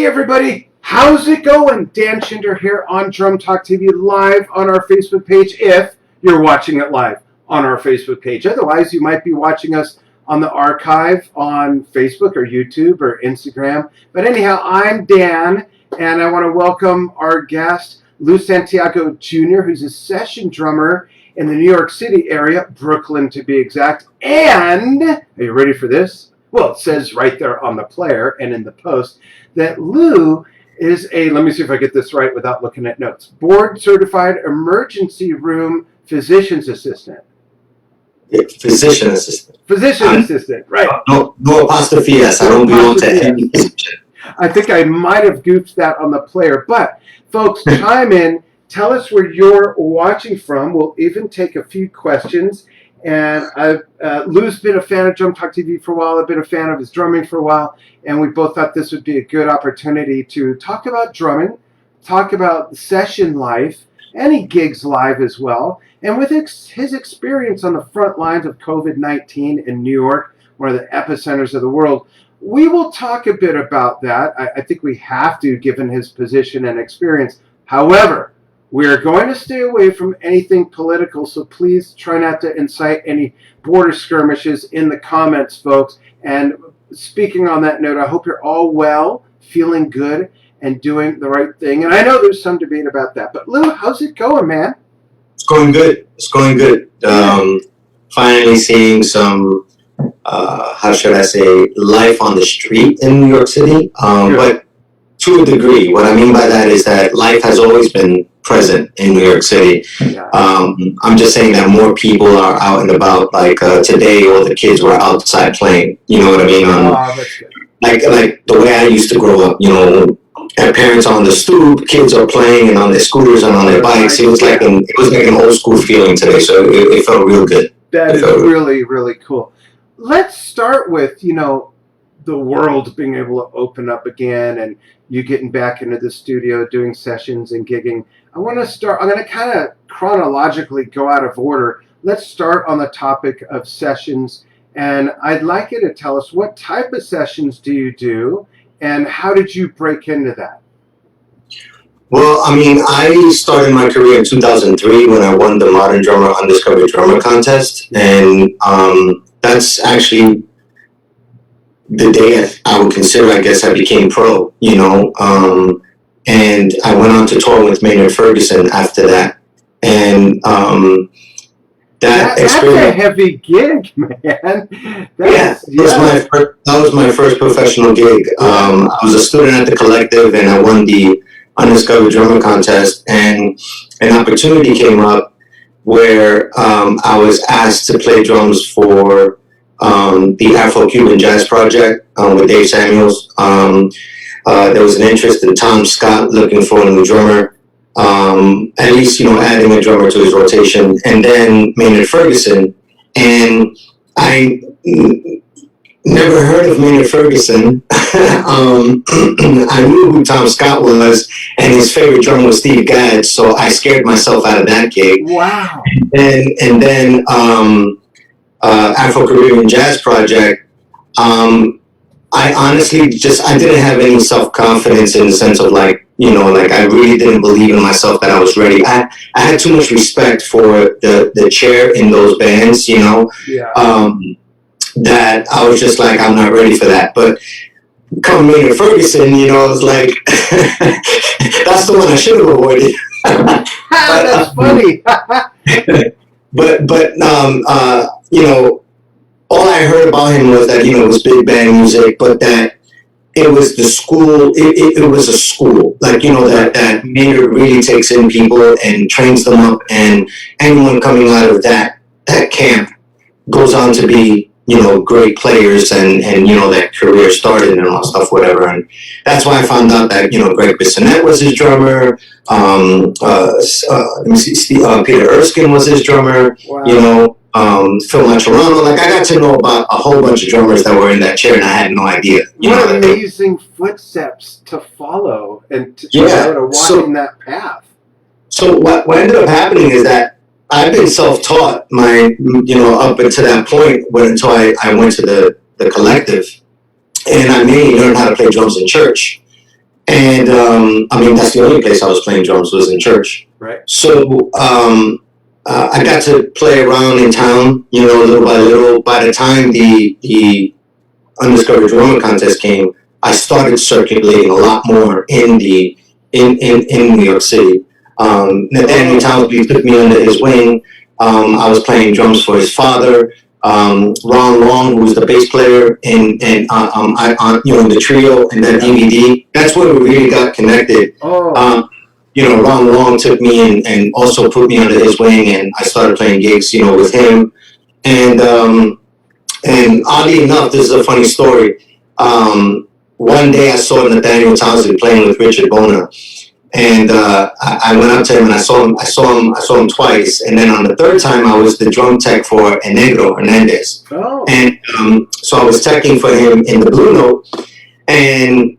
Hey everybody, how's it going? Dan Shinder here on Drum Talk TV live on our Facebook page if you're watching it live on our Facebook page. Otherwise, you might be watching us on the archive on Facebook or YouTube or Instagram. But anyhow, I'm Dan, and I want to welcome our guest, Lou Santiago Jr., who's a session drummer in the New York City area, Brooklyn to be exact. And, are you ready for this? Well, it says right there on the player and in the post that Lou is a, let me see if I get this right without looking at notes, board-certified emergency room physician's assistant. Physician assistant. Assistant, right. No apostrophe S. I don't belong to any physician. I think I might have goofed that on the player. But, folks, chime in. Tell us where you're watching from. We'll even take a few questions. And Lou's been a fan of Drum Talk TV for a while. I've been a fan of his drumming for a while. And we both thought this would be a good opportunity to talk about drumming, talk about session life, and he gigs live as well. And with his experience on the front lines of COVID-19 in New York, one of the epicenters of the world, we will talk a bit about that. I think we have to, given his position and experience. However, we are going to stay away from anything political, so please try not to incite any border skirmishes in the comments, folks. And speaking on that note, I hope you're all well, feeling good, and doing the right thing. And I know there's some debate about that. But Lou, how's it going, man? It's going good. It's going good. Finally seeing some, how should I say, life on the street in New York City. But to a degree, what I mean by that is that life has always been present in New York City. Yeah. I'm just saying that more people are out and about. Like today, all the kids were outside playing. You know what I mean? That's good. Like the way I used to grow up. You know, and parents on the stoop, kids are playing and on their scooters and on their bikes. It was like an old school feeling today. So it felt real good. That is really, really cool. Let's start with, the world being able to open up again and you getting back into the studio, doing sessions and gigging. I'm going to kind of chronologically go out of order. Let's start on the topic of sessions. And I'd like you to tell us, what type of sessions do you do and how did you break into that? Well, I mean, I started my career in 2003 when I won the Modern Drummer Undiscovered Drummer contest. And that's actually the day I would consider, I guess, I became pro, and I went on to tour with Maynard Ferguson after that. And that's a heavy gig, man. That was my first professional gig. I was a student at the Collective, and I won the Undiscovered Drummer contest. And an opportunity came up where I was asked to play drums for the Afro-Cuban Jazz Project with Dave Samuels. There was an interest in Tom Scott looking for a new drummer, at least, adding a drummer to his rotation, and then Maynard Ferguson. And I never heard of Maynard Ferguson. I knew who Tom Scott was, and his favorite drummer was Steve Gadd, so I scared myself out of that gig. Wow. And then Afro-Caribbean Jazz Project, I honestly I didn't have any self-confidence in the sense of I really didn't believe in myself that I was ready. I had too much respect for the chair in those bands, that I was just like, I'm not ready for that. But come Maynard Ferguson, I was like, that's the one I should have avoided. That's funny. But all I heard about him was that, it was big band music, but that it was the school, it was a school. That Maynard really takes in people and trains them up, and anyone coming out of that camp goes on to be, great players and that career started and all stuff, whatever. And that's why I found out that, Greg Bissonette was his drummer. Peter Erskine was his drummer. Wow. Phil Maturano. I got to know about a whole bunch of drummers that were in that chair, and I had no idea. What amazing footsteps to follow and to walk in that path. So what ended up happening is that I've been self-taught up until that point until I went to the Collective, and I mainly learned how to play drums in church. And I mean, that's the only place I was playing drums was in church. Right. So I got to play around in town, you know, little by little. By the time the Undiscovered Drummer Contest came, I started circulating a lot more in New York City. Nathaniel Townsley took me under his wing. I was playing drums for his father. Ron Long, who was the bass player in the trio and that DVD. That's where we really got connected. Ron Long took me and also put me under his wing, and I started playing gigs, you know, with him. And oddly enough, this is a funny story. One day I saw Nathaniel Townsley playing with Richard Bona. And I went up to him and I saw him twice. And then on the third time, I was the drum tech for Enegro Hernandez. Oh. And so I was teching for him in the Blue Note. And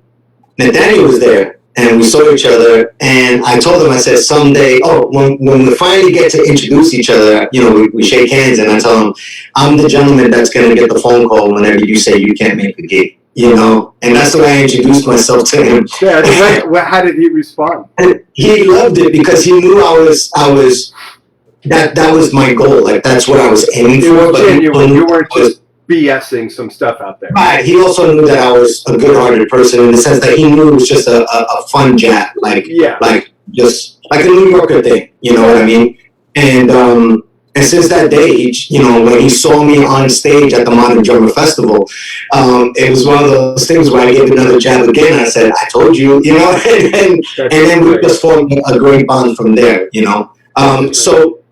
Nathaniel was there. And we saw each other. And I told him, I said, someday, when we finally get to introduce each other, you know, we shake hands. And I tell him, I'm the gentleman that's going to get the phone call whenever you say you can't make the gig. You know, and that's the way I introduced myself to him. Yeah, how did he respond? And he loved it because he knew I was that was my goal. Like that's what I was aiming for. But you weren't just BSing some stuff out there. Right. He also knew that I was a good-hearted person in the sense that he knew it was just a fun jab, like just like a New Yorker thing. You know what I mean? And since that day, you know, when he saw me on stage at the Modern Drummer Festival, it was one of those things where I gave another jab again. I said, I told you, you know, and then we just formed a great bond from there, you know. So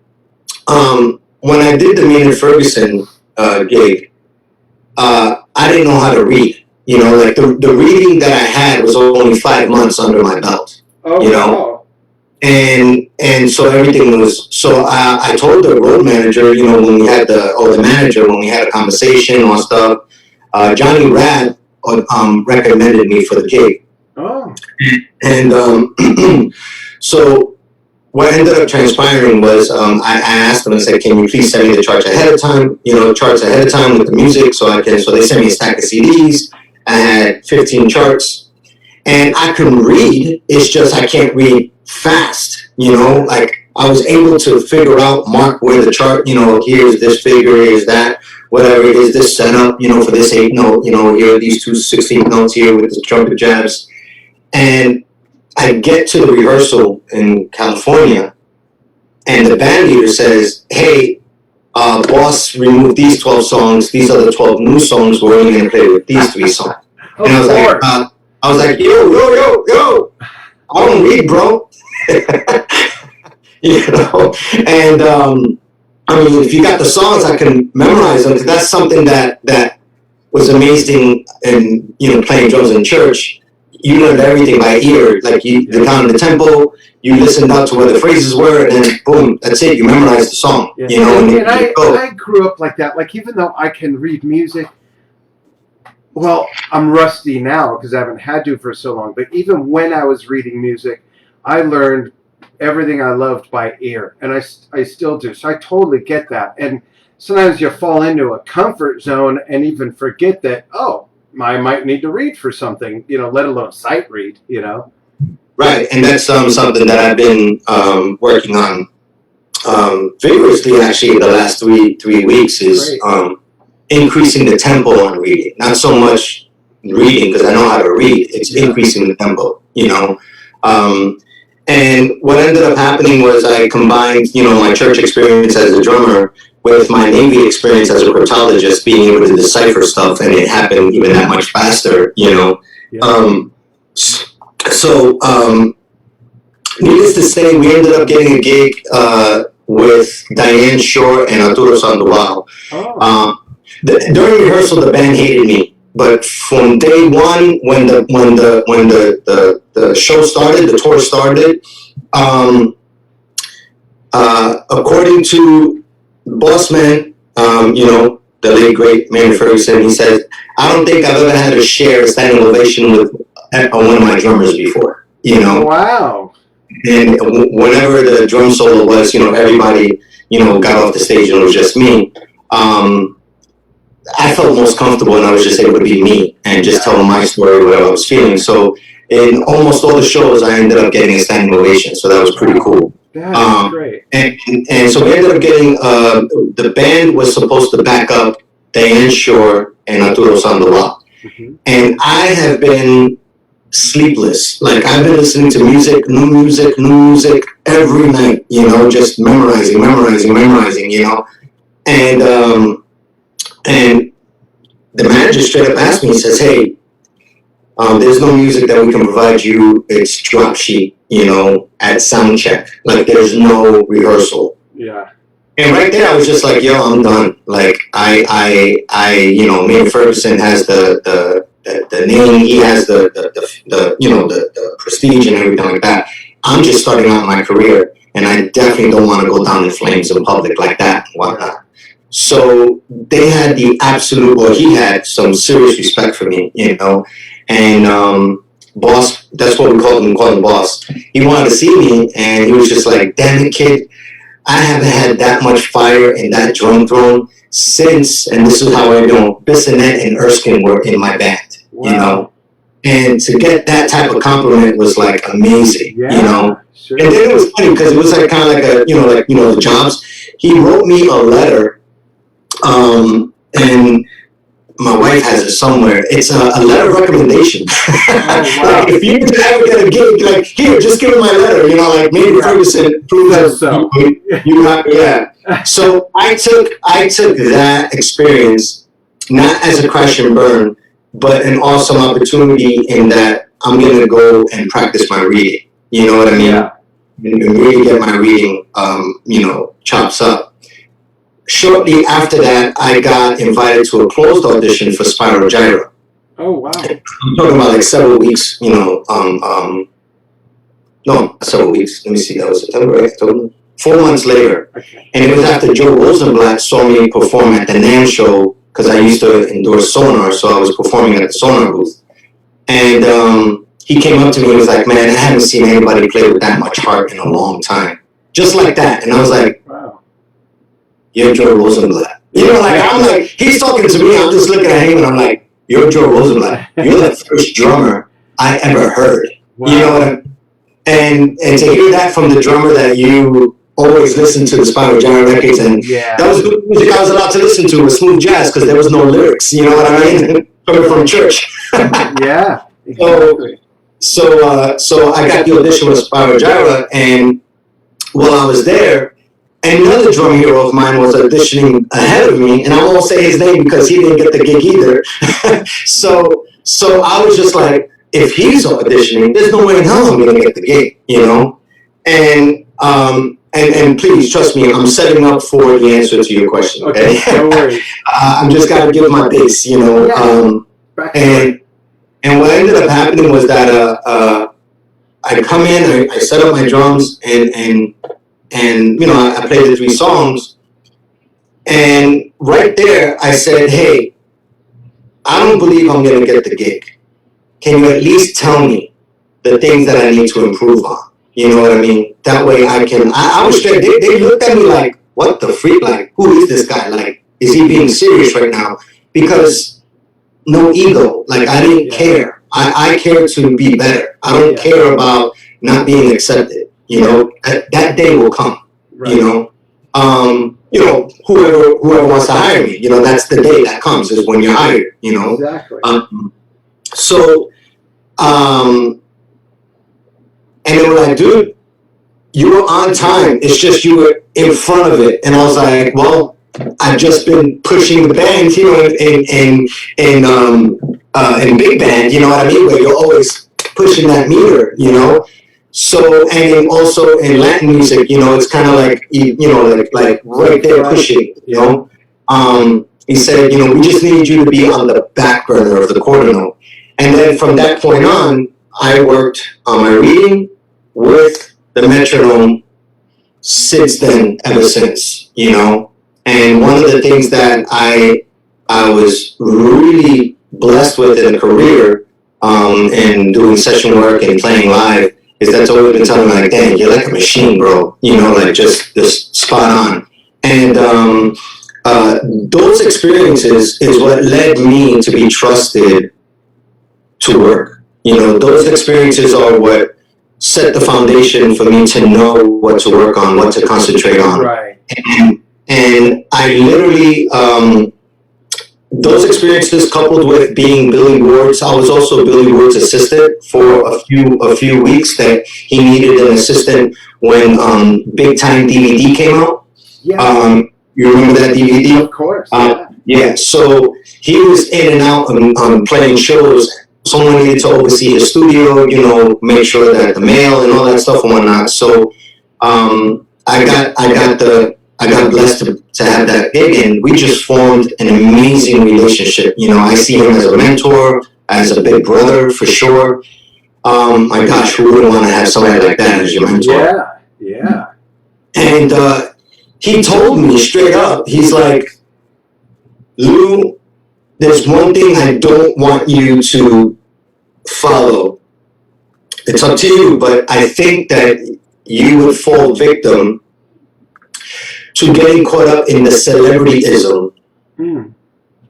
when I did the Maynard Ferguson gig, I didn't know how to read. You know, like the reading that I had was only 5 months under my belt, you know. Wow. And so everything was, so I told the road manager, you know, when we had the manager, when we had a conversation on stuff, Johnny Rad recommended me for the gig. Oh. And so what ended up transpiring was I asked them, I said, can you please send me the charts ahead of time, you know, charts ahead of time with the music so they sent me a stack of CDs. I had 15 charts. And I can read, it's just I can't read fast, you know, like I was able to mark where the chart, you know, here's this figure, here's that, whatever it is, this setup, you know, for this 8 note, you know, here are these 2 16th notes here with the trumpet jabs. And I get to the rehearsal in California, and the band leader says, hey, boss removed these 12 songs, these are the 12 new songs, we're only going to play with these 3 songs. And I was like, yo, I don't read, bro. You know, and I mean, if you got the songs, I can memorize them because that's something that was amazing. And you know, playing drums in church, you learned everything by ear. Like you down in the tempo, you listened out to where the phrases were, and then boom, that's it. You memorized the song. Yeah. You know, and I grew up like that. Like even though I can read music. Well, I'm rusty now because I haven't had to for so long. But even when I was reading music, I learned everything I loved by ear, and I still do. So I totally get that. And sometimes you fall into a comfort zone and even forget that, I might need to read for something, you know, let alone sight read, you know. Right, and that's something that I've been working on vigorously actually the last three weeks is increasing the tempo on reading. Not so much reading because I know how to read. It's increasing the tempo, you know. And what ended up happening was I combined, you know, my church experience as a drummer with my Navy experience as a cryptologist, being able to decipher stuff, and it happened even that much faster, you know. Yeah. So, needless to say, we ended up getting a gig with Diane Shore and Arturo Sandoval. During rehearsal, the band hated me, but from day one, when the show started, the tour started, according to boss man, you know, the late great Maynard Ferguson, he said, I don't think I've ever had to share a standing ovation with one of my drummers before, you know. Wow. And whenever the drum solo was, you know, everybody, you know, got off the stage and it was just me. I felt most comfortable and I was just able to be me and just tell my story, what I was feeling. So in almost all the shows, I ended up getting a standing ovation. So that was pretty cool. That's great. And so we ended up getting, the band was supposed to back up Diane Shore and Arturo Sandoval. Mm-hmm. And I have been sleepless. Like, I've been listening to new music every night, you know, just memorizing, you know. And the manager straight up asked me, he says, hey, there's no music that we can provide you. It's drop sheet, you know, at sound check. Like, there's no rehearsal. Yeah. And right there, I was just like, yo, I'm done. Like, you know, Maynard Ferguson has the name, he has the you know, the prestige and everything like that. I'm just starting out my career, and I definitely don't want to go down in flames in public like that and whatnot. So they had the absolute, well, he had some serious respect for me, you know, and boss, that's what we called him Boss. He wanted to see me, and he was just like, damn it, kid, I haven't had that much fire in that drum throne since, and this is how I know, Bissonette and Erskine were in my band, you know, and to get that type of compliment was like amazing, you know. Sure. And then it was funny because it was like kind of like a, you know, the Jobs. He wrote me a letter, and my wife has it somewhere. It's a letter of recommendation. Oh, wow. Like, if you ever get a gig, like, here, just give me my letter. You know, like, maybe Ferguson proves So. you have, yeah. So I took that experience not as a crash and burn, but an awesome opportunity in that I'm gonna go and practice my reading. You know what I mean? Yeah. And really get my reading, you know, chops up. Shortly after that, I got invited to a closed audition for Spiral Gyra. Oh, wow. I'm talking about like several weeks, you know, no, several weeks. Let me see, that was September, October. 4 months later. Okay. And it was after Joe Rosenblatt saw me perform at the NAMM show, because I used to endorse Sonar, so I was performing at the Sonar booth. And he came up to me and was like, man, I haven't seen anybody play with that much heart in a long time. Just like that. And I was like, wow. You're Joe Rosenblatt. You know, like, I'm like, he's talking to me, I'm just looking at him and I'm like, you're Joe Rosenblatt. You're the first drummer I ever heard. Wow. You know what I mean? And to hear that from the drummer that you always listen to the Spiral Gyra records, and that was good music I was allowed to listen to with smooth jazz because there was no lyrics, you know what I mean? Coming from church. Yeah. Exactly. So I got the audition with Spiral Gyra, and while I was there, another drum hero of mine was auditioning ahead of me, and I won't say his name because he didn't get the gig either. So I was just like, if he's auditioning, there's no way in hell I'm gonna get the gig, you know? And please trust me, I'm setting up for the answer to your question. Okay, no worries. I'm just gotta give my base, you know. And what ended up happening was that I come in, I set up my drums, and you know, I played the 3 songs, and right there I said, hey, I don't believe I'm gonna get the gig. Can you at least tell me the things that I need to improve on? You know what I mean? That way I can, I was straight, they looked at me like, what the freak? Like, who is this guy? Like, is he being serious right now? Because no ego. Like, I didn't care. I care to be better. I don't care about not being accepted. You know, that day will come. Right. You know, whoever wants to hire me, you know, that's the day that comes, is when you're hired, you know. Exactly. And they were like, dude, you were on time. It's just you were in front of it. And I was like, well, I've just been pushing the band, you know, in big band, you know what I mean? Where you're always pushing that meter, you know? So, and also in Latin music, you know, it's kind of like, you know, like right there pushing, you know? He said, you know, we just need you to be on the back burner of the quarter note. And then from that point on, I worked on my reading with the metronome since then, ever since, you know. And one of the things that I was really blessed with in a career, and doing session work and playing live, is that's always been telling me, like, dang, you're like a machine, bro. You know, like just spot on. And those experiences is what led me to be trusted to work. You know, those experiences are what set the foundation for me to know what to work on, what to concentrate on. Right. And I literally, those experiences coupled with being Billy Ward's, I was also Billy Ward's assistant for a few weeks. That he needed an assistant when Big Time DVD came out. Yeah. You remember that DVD? Of course. Yeah. So he was in and out on playing shows. Someone needed to oversee the studio, you know, make sure that the mail and all that stuff and whatnot. So I got blessed to have that gig, and we just formed an amazing relationship. You know, I see him as a mentor, as a big brother for sure. My gosh, who wouldn't want to have somebody like that as your mentor? Yeah. And he told me straight up, he's like, Lou, there's one thing I don't want you to follow. It's up to you, but I think that you would fall victim to getting caught up in the celebrityism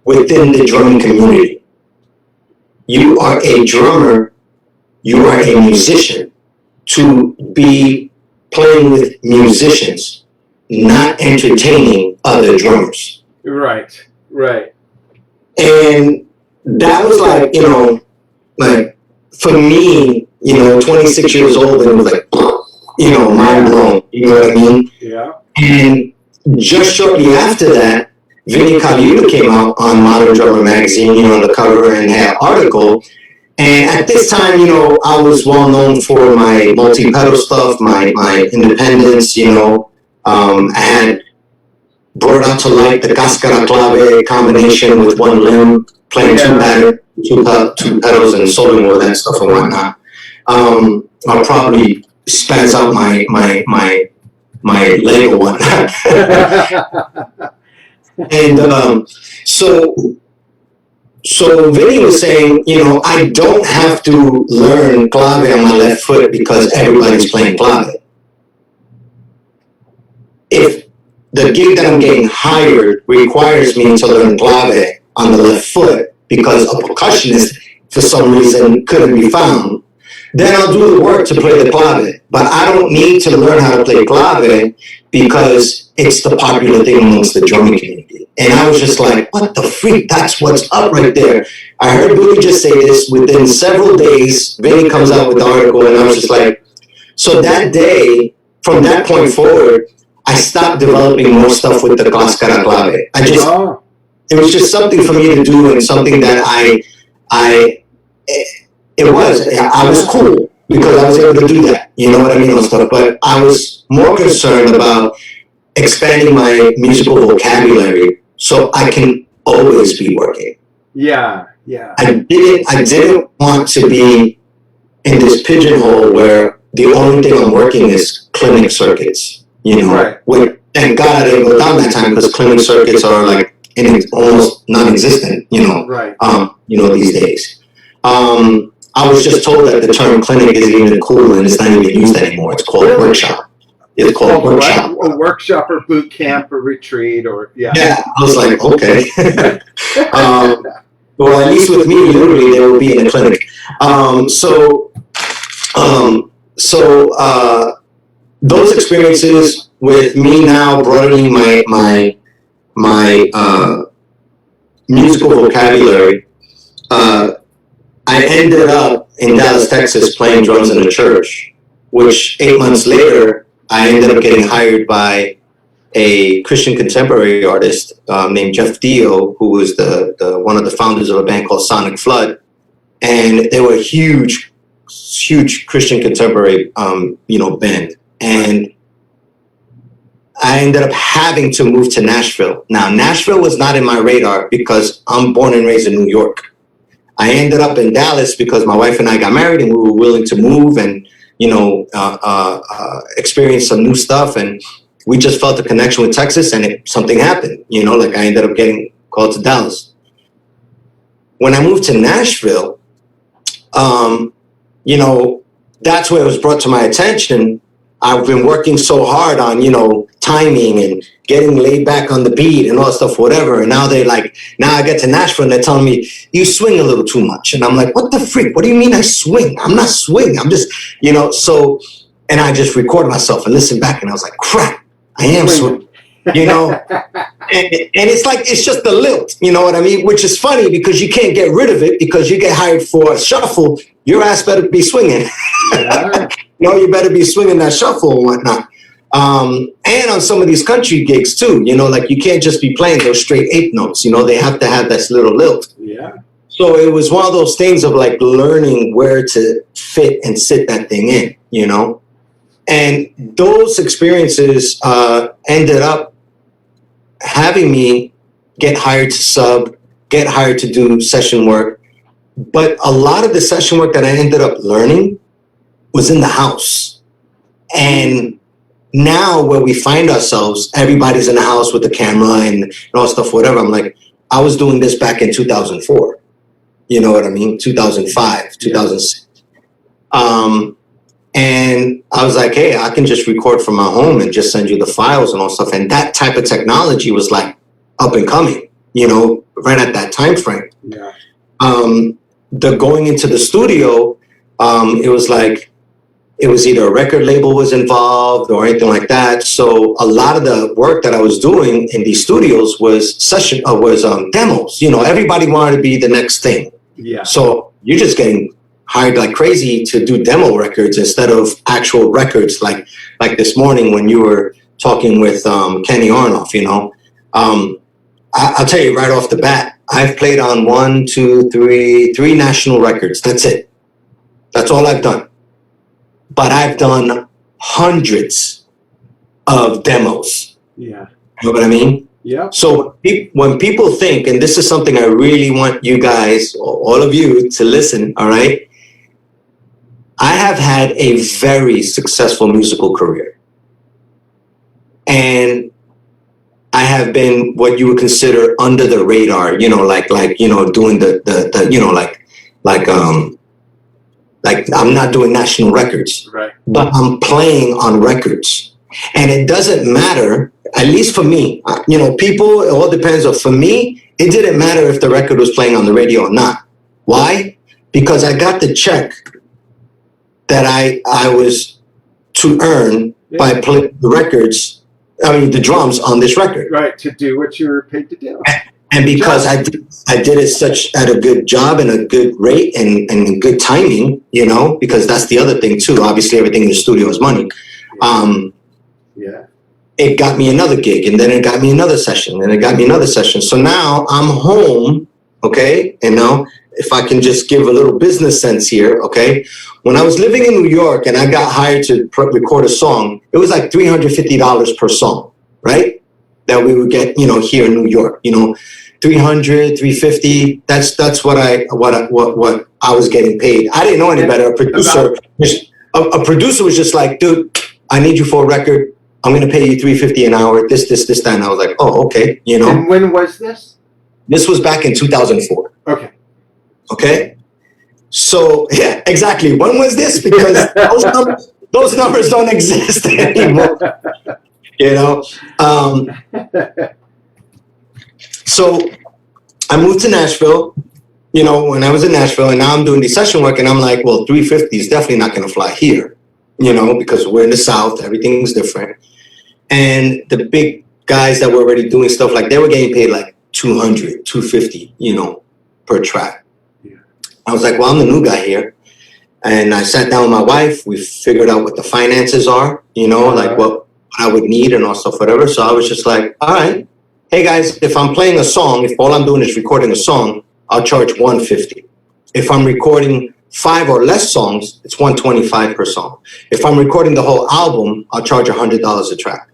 within the drumming community. You are a drummer, you are a musician. To be playing with musicians, not entertaining other drummers. Right. And that was like, you know, like for me, you know, 26 years old, and it was like, you know, mind blown. You know what I mean? Yeah. And just shortly after that, Vinny Colaiuta came out on Modern Drummer magazine, you know, on the cover, and had an article. And at this time, you know, I was well known for my multi-pedal stuff, my independence, you know. I had brought out to light the cascara clave combination with one limb, playing two pedals and soloing all that stuff and whatnot. I'll probably spaz out my leg or whatnot. And so Vinny was saying, you know, I don't have to learn clave on my left foot because everybody's playing clave. If the gig that I'm getting hired requires me to learn clave on the left foot because a percussionist for some reason couldn't be found, then I'll do the work to play the clave. But I don't need to learn how to play clave because it's the popular thing amongst the drumming community. And I was just like, what the freak? That's what's up right there. I heard Billy just say this. Within several days, Vinny comes out with the article, and I was just like, so that day, from that point forward, I stopped developing more stuff with the cascara clave. It was just something for me to do, and something that I was cool because I was able to do that. You know what I mean? And stuff. But I was more concerned about expanding my musical vocabulary so I can always be working. Yeah. I didn't want to be in this pigeonhole where the only thing I'm working is clinic circuits. You know, right. Thank God I didn't go down that time because clinic circuits are like almost non-existent. You know, right. You know, these days. I was just told that the term clinic isn't even cool and it's not even used anymore. It's called workshop. It's called workshop. A workshop or boot camp or retreat or Yeah, I was like, okay. Well, at least with me, literally, they will be in a clinic. Those experiences with me now broadening my musical vocabulary, I ended up in Dallas, Texas, playing drums in a church, which 8 months later, I ended up getting hired by a Christian contemporary artist named Jeff Dio, who was the one of the founders of a band called Sonic Flood. And they were a huge Christian contemporary, band. And I ended up having to move to Nashville. Now, Nashville was not in my radar because I'm born and raised in New York. I ended up in Dallas because my wife and I got married and we were willing to move and, experience some new stuff. And we just felt a connection with Texas and something happened, I ended up getting called to Dallas. When I moved to Nashville, that's where it was brought to my attention I've been working so hard on, timing and getting laid back on the beat and all that stuff, whatever. And now now I get to Nashville and they're telling me, you swing a little too much. And I'm like, what the freak? What do you mean I swing? I'm not swinging. I'm just, so, and I just recorded myself and listened back and I was like, crap, I am swinging, and it's just the lilt, you know what I mean? Which is funny because you can't get rid of it because you get hired for a shuffle. Your ass better be swinging. Yeah. You better be swinging that shuffle and whatnot. And on some of these country gigs too, you can't just be playing those straight eighth notes. They have to have this little lilt. Yeah. So it was one of those things of learning where to fit and sit that thing in, And those experiences ended up having me get hired to sub, get hired to do session work. But a lot of the session work that I ended up learning was in the house. And now where we find ourselves, everybody's in the house with the camera and all stuff, whatever. I'm like, I was doing this back in 2004. You know what I mean? 2005, 2006. And I was like, hey, I can just record from my home and just send you the files and all stuff. And that type of technology was up and coming, right at that time frame. Yeah. The going into the studio, it was either a record label was involved or anything like that. So a lot of the work that I was doing in these studios was demos. Everybody wanted to be the next thing. Yeah. So you're just getting hired like crazy to do demo records instead of actual records. Like this morning when you were talking with Kenny Arnoff, I'll tell you right off the bat, I've played on 3 national records. That's it. That's all I've done. But I've done hundreds of demos. Yeah. You know what I mean? Yeah. So when people think, and this is something I really want you guys, all of you, to listen, all right? I have had a very successful musical career. And I have been what you would consider under the radar, doing I'm not doing national records, right? But I'm playing on records. And it doesn't matter, at least for me, people, it all depends. For me, it didn't matter if the record was playing on the radio or not. Why? Because I got the check that I was to earn by playing the records. The drums on this record. Right, to do what you were paid to do. And because I did it at a good job and a good rate and good timing, because that's the other thing too. Obviously, everything in the studio is money. Yeah. It got me another gig, and then it got me another session, and it got me another session. So now I'm home, okay? And now, if I can just give a little business sense here, okay? When I was living in New York and I got hired to record a song, it was like $350 per song, right? That we would get, here in New York, 300, 350. That's what I was getting paid. I didn't know any better. A producer was just like, dude, I need you for a record. I'm going to pay you $350 an hour. This, that. And I was like, oh, okay. And when was this? This was back in 2004. Okay. Okay. So yeah, exactly. When was this? Because those numbers don't exist anymore. So I moved to Nashville, when I was in Nashville, and now I'm doing the session work, and I'm like, well, 350 is definitely not going to fly here, because we're in the South, everything's different. And the big guys that were already doing stuff, they were getting paid like 200, 250, per track. I was like, well, I'm the new guy here. And I sat down with my wife. We figured out what the finances are, what I would need and all stuff, whatever. So I was just like, all right, hey guys, if I'm playing a song, if all I'm doing is recording a song, I'll charge $150. If I'm recording 5 or less songs, it's $125 per song. If I'm recording the whole album, I'll charge $100 a track,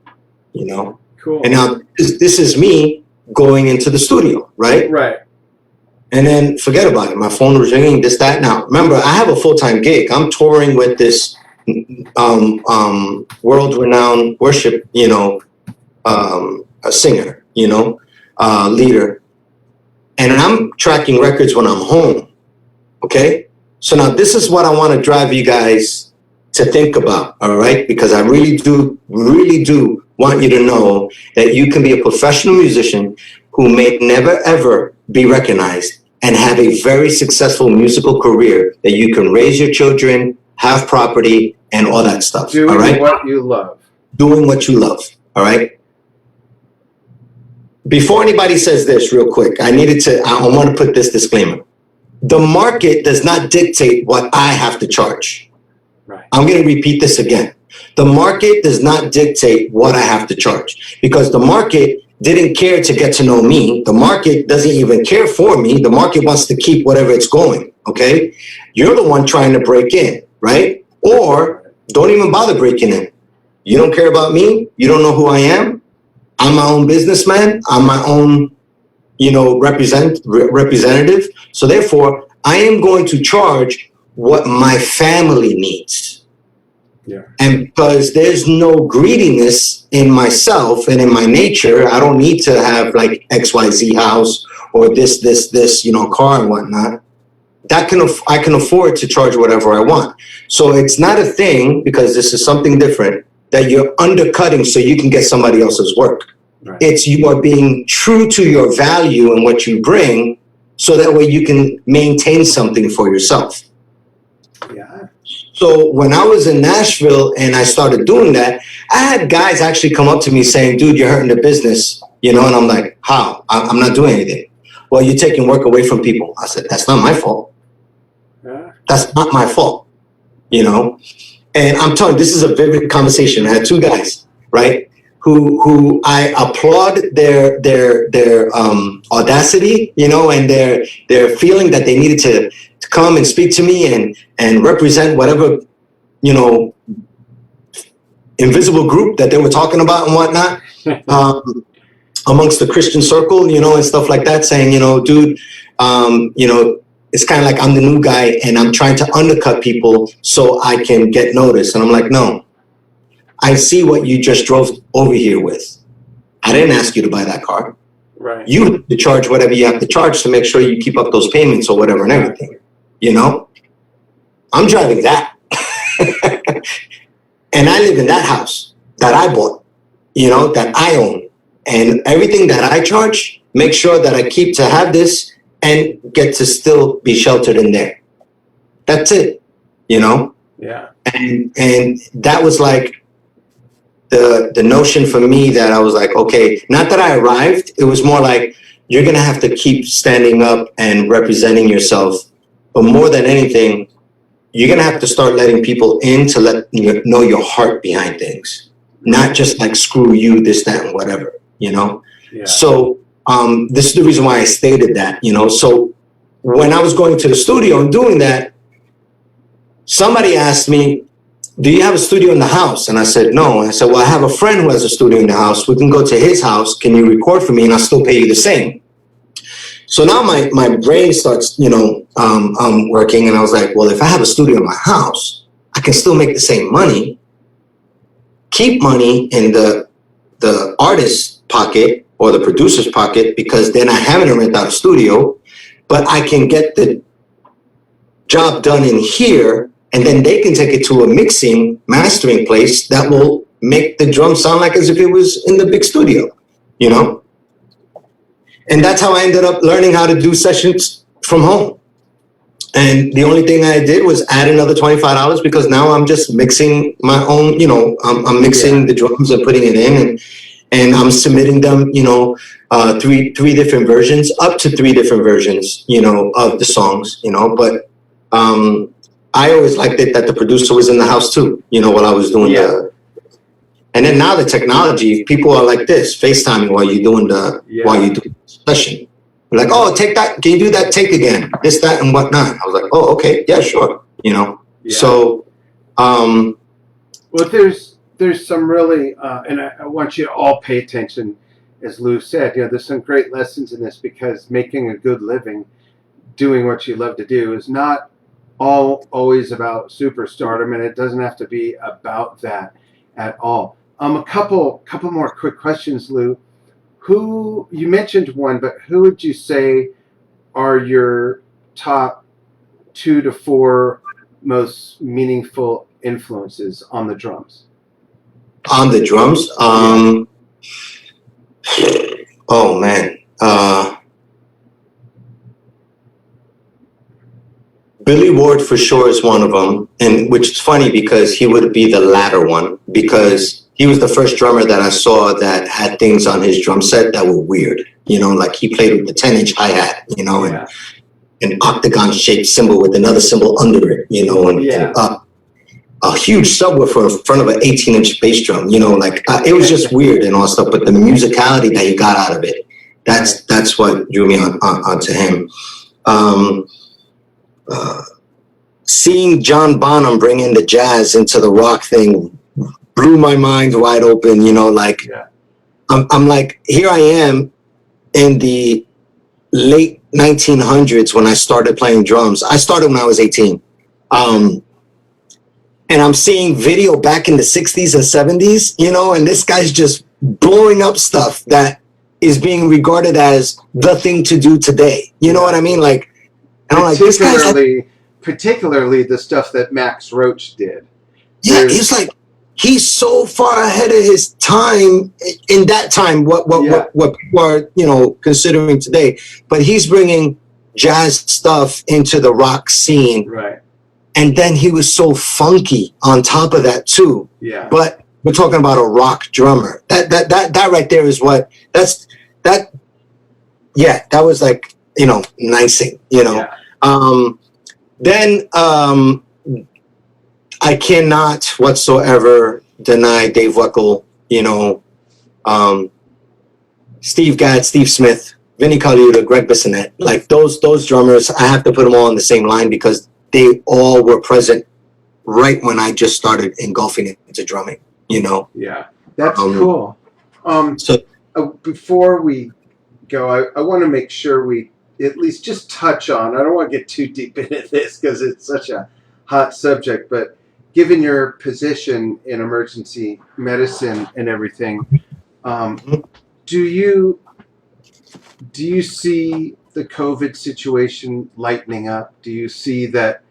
Cool. And now this is me going into the studio, right? Right. And then forget about it. My phone was ringing, this, that. Now, remember, I have a full-time gig. I'm touring with this world-renowned worship, a singer, leader. And I'm tracking records when I'm home, okay? So now this is what I want to drive you guys to think about, all right? Because I really do want you to know that you can be a professional musician who may never ever be recognized and have a very successful musical career, that you can raise your children, have property, and all that stuff. Doing all right? what you love. Doing what you love. All right. Before anybody says this, real quick, I want to put this disclaimer. The market does not dictate what I have to charge. Right. I'm going to repeat this again. The market does not dictate what I have to charge, because the market didn't care to get to know me. The market doesn't even care for me. The market wants to keep whatever it's going. Okay. You're the one trying to break in, right? Or don't even bother breaking in. You don't care about me. You don't know who I am. I'm my own businessman. I'm my own, representative. So therefore, I am going to charge what my family needs. Yeah. And because there's no greediness in myself and in my nature, I don't need to have like XYZ house or this, car and whatnot. I can afford to charge whatever I want. So it's not a thing, because this is something different, that you're undercutting so you can get somebody else's work. Right. It's you are being true to your value and what you bring, so that way you can maintain something for yourself. Yeah. So when I was in Nashville and I started doing that, I had guys actually come up to me saying, dude, you're hurting the business, and I'm like, how? I'm not doing anything. Well, you're taking work away from people. I said, that's not my fault. Yeah. That's not my fault, And I'm telling you, this is a vivid conversation. I had two guys, right, who I applaud their audacity, and their feeling that they needed to come and speak to me and represent whatever, invisible group that they were talking about and whatnot, amongst the Christian circle, and stuff like that, saying, dude, it's kind of like I'm the new guy and I'm trying to undercut people so I can get noticed. And I'm like, no, I see what you just drove over here with. I didn't ask you to buy that car. Right. You have to charge whatever you have to charge to make sure you keep up those payments or whatever and everything. I'm driving that. And I live in that house that I bought, that I own. And everything that I charge, make sure that I keep to have this and get to still be sheltered in there. That's it, Yeah. And that was like the notion for me, that I was like, okay, not that I arrived. It was more like, you're going to have to keep standing up and representing yourself. But more than anything, you're going to have to start letting people in to let you know your heart behind things. Not just like, screw you, this, that, and whatever, Yeah. So this is the reason why I stated that, So when I was going to the studio and doing that, somebody asked me, do you have a studio in the house? And I said, no. And I said, well, I have a friend who has a studio in the house. We can go to his house. Can you record for me? And I'll still pay you the same. So now my brain starts, working. And I was like, well, if I have a studio in my house, I can still make the same money, keep money in the artist's pocket or the producer's pocket, because then I haven't rent out a studio, but I can get the job done in here. And then they can take it to a mixing, mastering place that will make the drum sound like as if it was in the big studio, And that's how I ended up learning how to do sessions from home. And the only thing I did was add another $25, because now I'm just mixing my own, I'm mixing the drums and putting it in, and I'm submitting them, three different versions, up to 3 different versions, of the songs, but I always liked it that the producer was in the house too, while I was doing and then now the technology, people are like this, FaceTiming while you're doing while you do the session. They're like, oh, take that, can you do that take again? This, that, and whatnot. I was like, oh, okay, yeah, sure. So well, there's some really and I want you to all pay attention, as Lou said, there's some great lessons in this, because making a good living doing what you love to do is not always about superstardom, and it doesn't have to be about that at all. A couple more quick questions, Lou. Who, you mentioned one, but who would you say are your top 2 to 4 most meaningful influences on the drums? On the drums, oh man, Billy Ward for sure is one of them, and which is funny because he would be the latter one, because he was the first drummer that I saw that had things on his drum set that were weird. You know, like he played with a 10-inch hi-hat, you know, and an octagon-shaped cymbal with another cymbal under it, you know, and a huge subwoofer in front of an 18-inch bass drum, you know, like it was just weird and all stuff. But the musicality that he got out of it, that's what drew me onto him. Seeing John Bonham bring in the jazz into the rock thing blew my mind wide open, you know, like I'm like, here I am in the late 1900s when I started playing drums. I started when I was 18. And I'm seeing video back in the 60s and 70s, you know, and this guy's just blowing up stuff that is being regarded as the thing to do today. You know what I mean? Like, and I'm like, this guy's particularly the stuff that Max Roach did. Yeah, it's like he's so far ahead of his time in that time. What people are, you know, considering today, but he's bringing jazz stuff into the rock scene, right? And then he was so funky on top of that too. Yeah. But we're talking about a rock drummer. That right there is what that was like, you know, nicing, you know. Yeah. Then I cannot whatsoever deny Dave Weckl, you know, Steve Gadd, Steve Smith, Vinnie Colaiuta, Greg Bissonette. Like those drummers, I have to put them all on the same line because they all were present right when I just started engulfing into drumming, you know? Yeah, that's cool. Before we go, I want to make sure we at least just touch on, I don't want to get too deep into this because it's such a hot subject, but given your position in emergency medicine and everything, do you see the COVID situation lightening up? Do you see that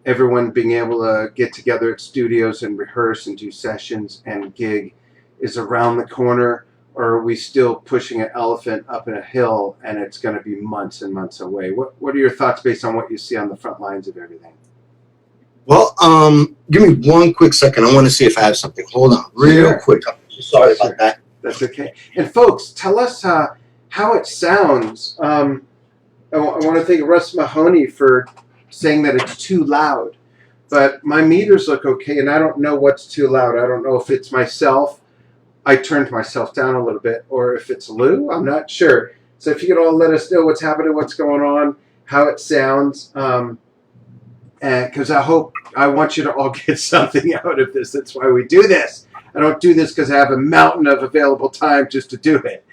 everyone being able to get together at studios and rehearse and do sessions and gig is around the corner? Or are we still pushing an elephant up in a hill and it's going to be months and months away? What are your thoughts based on what you see on the front lines of everything? Well, give me one quick second. I want to see if I have something. Hold on real quick. Sorry about that. That's okay. And folks, tell us how it sounds. I want to thank Russ Mahoney for saying that it's too loud. But my meters look okay, and I don't know what's too loud. I don't know if it's myself. I turned myself down a little bit, or if it's Lou. I'm not sure. So if you could all let us know what's happening, what's going on, how it sounds, because I want you to all get something out of this. That's why we do this. I don't do this because I have a mountain of available time just to do it.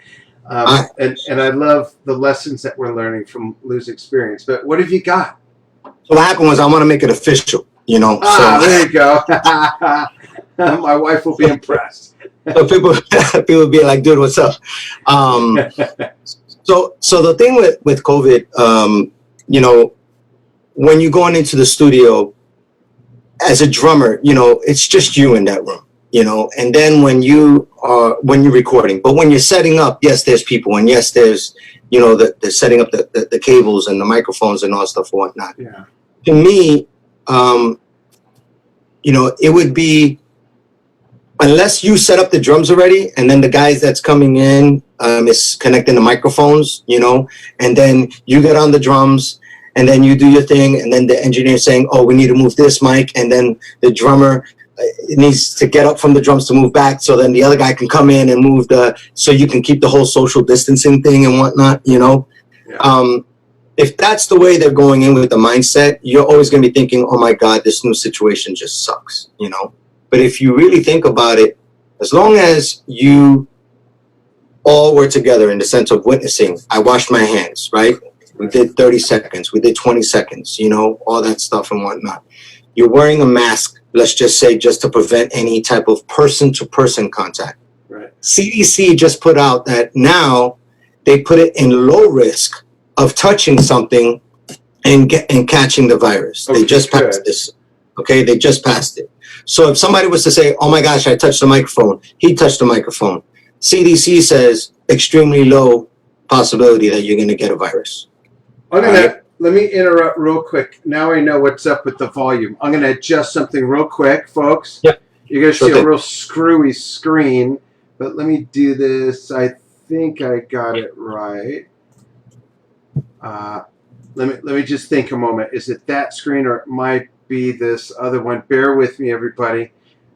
And I love the lessons that we're learning from Lou's experience. But what have you got? So what happened was I want to make it official, you know. There you go. My wife will be impressed. So people be like, dude, what's up? So the thing with COVID, you know, when you're going into the studio as a drummer, you know, it's just you in that room, you know. And then when you're recording, but when you're setting up, yes, there's people, and yes, there's, you know, the setting up the cables and the microphones and all stuff and whatnot. Yeah. To me, you know, it would be, unless you set up the drums already, and then the guys that's coming in is connecting the microphones, you know, and then you get on the drums, and then you do your thing, and then the engineer saying, oh, we need to move this mic, and then the drummer needs to get up from the drums to move back, so then the other guy can come in and move so you can keep the whole social distancing thing and whatnot, you know. Yeah. If that's the way they're going in with the mindset, you're always going to be thinking, oh my God, this new situation just sucks, you know. But if you really think about it, as long as you all were together in the sense of witnessing, I washed my hands, right? We did 30 seconds, we did 20 seconds, you know, all that stuff and whatnot. You're wearing a mask, let's just say, just to prevent any type of person-to-person contact. Right. CDC just put out that now they put it in low risk of touching something and catching the virus. Okay, they just passed this. Okay, they just passed it. So if somebody was to say, "Oh my gosh, I touched the microphone," he touched the microphone. CDC says extremely low possibility that you're going to get a virus. Let me interrupt real quick. Now I know what's up with the volume. I'm going to adjust something real quick, folks. Yeah. You're going to see a real screwy screen, but let me do this. I think I got it right. Let me just think a moment. Is it that screen, or it might be this other one? Bear with me, everybody,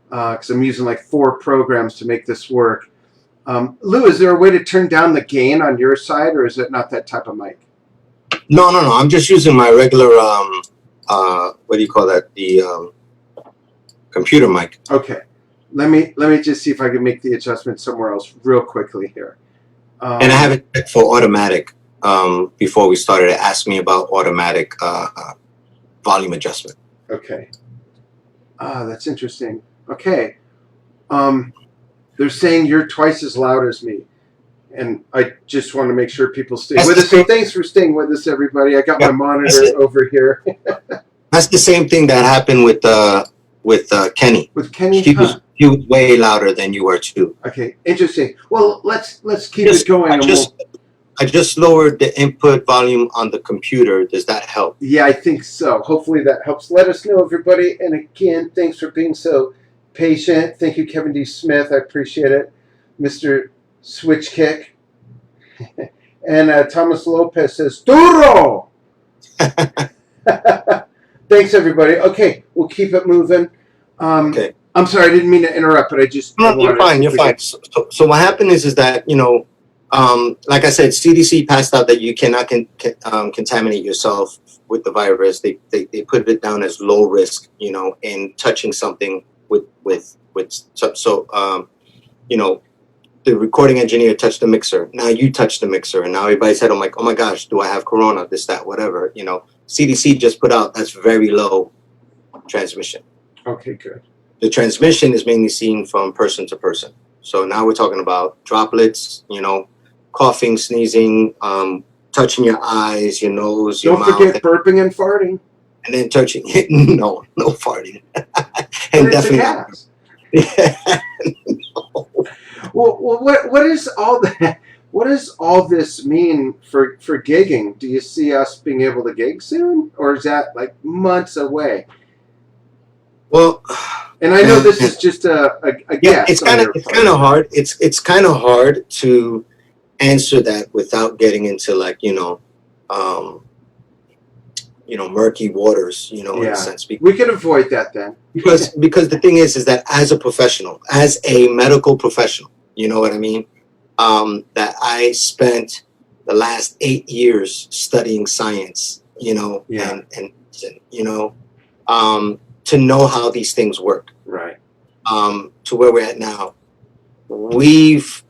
because I'm using like 4 programs to make this work. Lou, is there a way to turn down the gain on your side, or is it not that type of mic? No. I'm just using my regular, what do you call that? The computer mic. Okay. Let me just see if I can make the adjustment somewhere else real quickly here. And I have it set for automatic. Before we started, it asked me about automatic volume adjustment. Okay. That's interesting. Okay. They're saying you're twice as loud as me. And I just want to make sure people stay with us. So thanks for staying with us, everybody. I got my monitor over here. That's the same thing that happened with Kenny. With Kenny, he was way louder than you were too. Okay, interesting. Well, let's keep it going. I just lowered the input volume on the computer. Does that help? Yeah, I think so. Hopefully that helps. Let us know, everybody. And again, thanks for being so patient. Thank you, Kevin D. Smith. I appreciate it. Mr. Switch Kick. And Thomas Lopez says, Duro! Thanks, everybody. Okay, we'll keep it moving. Okay. I'm sorry, I didn't mean to interrupt, but I just... No, you're fine. You're fine. So what happened is that, like I said, CDC passed out that you cannot contaminate yourself with the virus. They put it down as low risk, in touching something the recording engineer touched the mixer. Now you touch the mixer, and now everybody said, "Oh my gosh, do I have corona? This, that, whatever." CDC just put out that's very low transmission. Okay, good. The transmission is mainly seen from person to person. So now we're talking about droplets, coughing, sneezing, touching your eyes, your nose, your mouth. Don't forget burping and farting. And then touching it. No farting. And definitely. Yeah. No. Well, what is all that? What does all this mean for gigging? Do you see us being able to gig soon, or is that like months away? Well, and I know this is just a guess. It's kind of hard. It's kind of hard to answer that without getting into murky waters. In a sense. We can avoid that then. Because the thing is that as a professional, as a medical professional, you know what I mean? That I spent the last 8 years studying science, and to know how these things work. Right. To where we're at now. We've,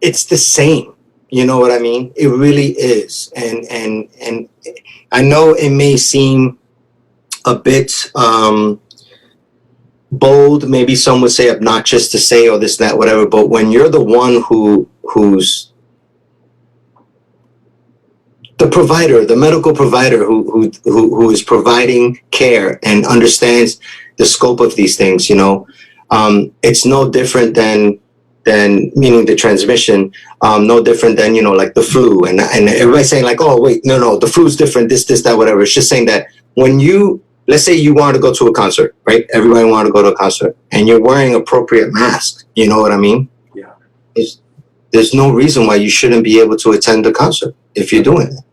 it's the same. You know what I mean? It really is. And I know it may seem a bit bold, maybe some would say obnoxious to say, or this, that, whatever, but when you're the one who's the provider, the medical provider who is providing care and understands the scope of these things, it's no different than meaning the transmission, no different than, like the flu. And everybody's saying like, oh, wait, no, the flu's different, this, that, whatever. It's just saying that when let's say you want to go to a concert, right? Everybody want to go to a concert and you're wearing appropriate mask. You know what I mean? Yeah. There's no reason why you shouldn't be able to attend the concert if you're doing it.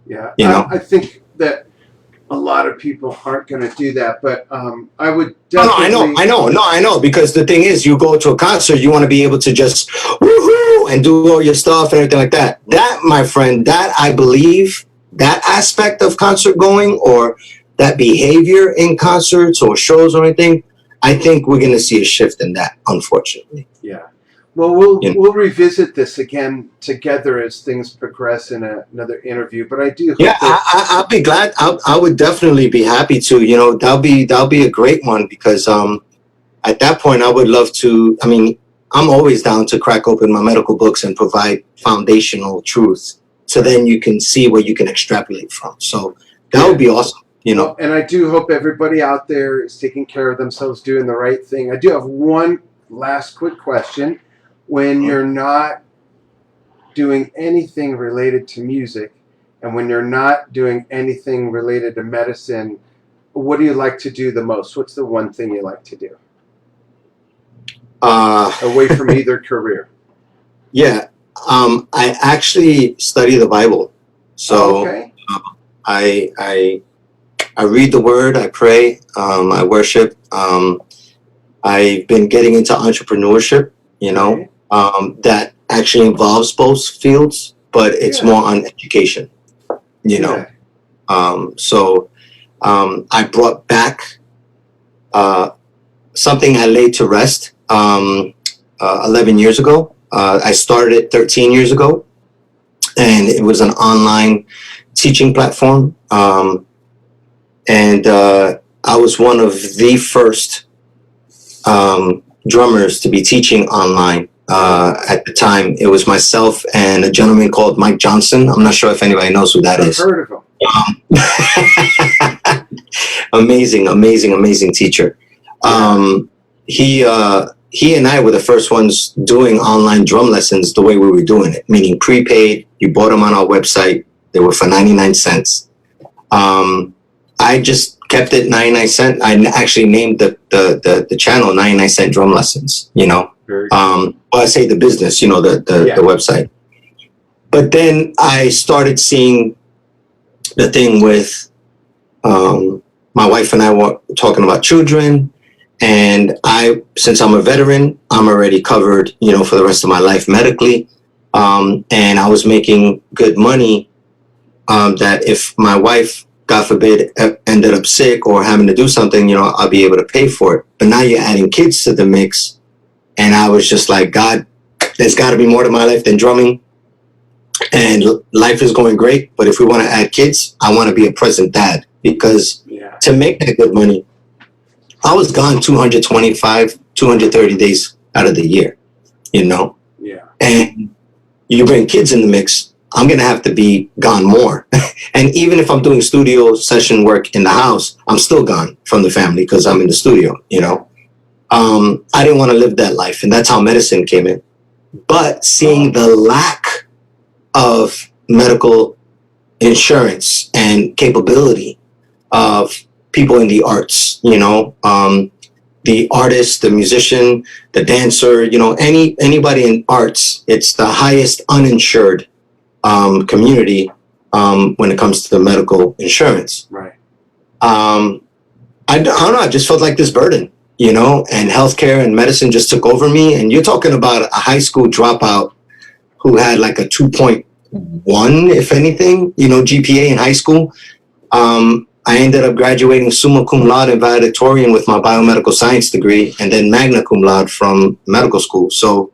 Yeah. I think that a lot of people aren't going to do that, but I would definitely... I know, because the thing is, you go to a concert, you want to be able to just woohoo and do all your stuff and everything like that. That, my friend, that I believe, that aspect of concert going or that behavior in concerts or shows or anything, I think we're going to see a shift in that, unfortunately. Yeah. Well, we'll revisit this again together as things progress in another interview. But I do hope I'll be glad. I would definitely be happy to. That'll be a great one because at that point I would love to. I mean, I'm always down to crack open my medical books and provide foundational truth, so then you can see where you can extrapolate from. So That would be awesome. Well, and I do hope everybody out there is taking care of themselves, doing the right thing. I do have one last quick question. When you're not doing anything related to music, and when you're not doing anything related to medicine, what do you like to do the most? What's the one thing you like to do? Away from either career. Yeah. I actually study the Bible. So okay. I read the Word, I pray, I worship. I've been getting into entrepreneurship, that actually involves both fields, but it's more on education, So I brought back something I laid to rest 11 years ago. I started it 13 years ago, and it was an online teaching platform. And I was one of the first drummers to be teaching online. At the time, it was myself and a gentleman called Mike Johnson. I'm not sure if anybody knows who that is. I've heard of him. Amazing teacher. He and I were the first ones doing online drum lessons the way we were doing it, meaning prepaid. You bought them on our website. They were for 99 cents. I just kept it 99 cents. I actually named the channel 99 Cent Drum Lessons, Well, I say the business, the website. But then I started seeing the thing with my wife and I were talking about children. And since I'm a veteran, I'm already covered, for the rest of my life medically. And I was making good money that if my wife, God forbid, ended up sick or having to do something, I'll be able to pay for it. But now you're adding kids to the mix. And I was just like, God, there's got to be more to my life than drumming. And life is going great. But if we want to add kids, I want to be a present dad. Because to make that good money, I was gone 230 days out of the year, Yeah. And you bring kids in the mix, I'm going to have to be gone more. And even if I'm doing studio session work in the house, I'm still gone from the family because I'm in the studio, I didn't want to live that life. And that's how medicine came in. But seeing the lack of medical insurance and capability of people in the arts, the artist, the musician, the dancer, anybody in arts, it's the highest uninsured community when it comes to the medical insurance. Right. I don't know. I just felt like this burden, and healthcare and medicine just took over me. And you're talking about a high school dropout who had like a 2.1, if anything, GPA in high school. I ended up graduating summa cum laude and valedictorian with my biomedical science degree, and then magna cum laude from medical school. So,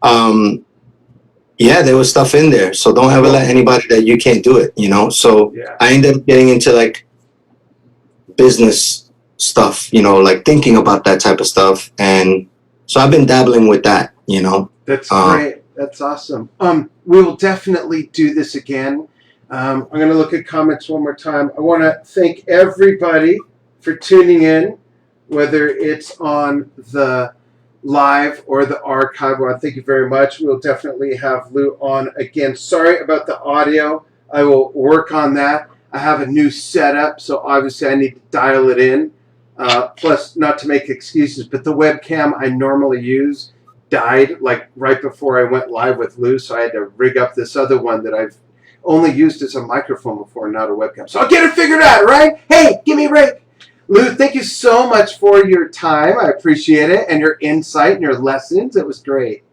there was stuff in there. So don't ever let anybody that you can't do it, So I ended up getting into like business stuff, like thinking about that type of stuff. And so I've been dabbling with that, That's great. That's awesome. We will definitely do this again. I'm going to look at comments one more time. I want to thank everybody for tuning in, whether it's on the live or the archive. Well, thank you very much. We'll definitely have Lou on again. Sorry about the audio. I will work on that. I have a new setup, so obviously I need to dial it in. Plus, not to make excuses, but the webcam I normally use died like right before I went live with Lou, so I had to rig up this other one that I've only used as a microphone before, not a webcam. So I'll get it figured out, right? Hey, give me a break. Lou, thank you so much for your time. I appreciate it, and your insight and your lessons. It was great.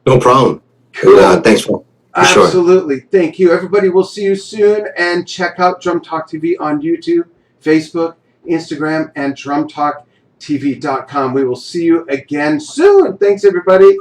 No problem. Cool. Thanks for Absolutely. Sure. Thank you. Everybody, we'll see you soon. And check out Drum Talk TV on YouTube, Facebook, Instagram, and drumtalktv.com. We will see you again soon. Thanks, everybody.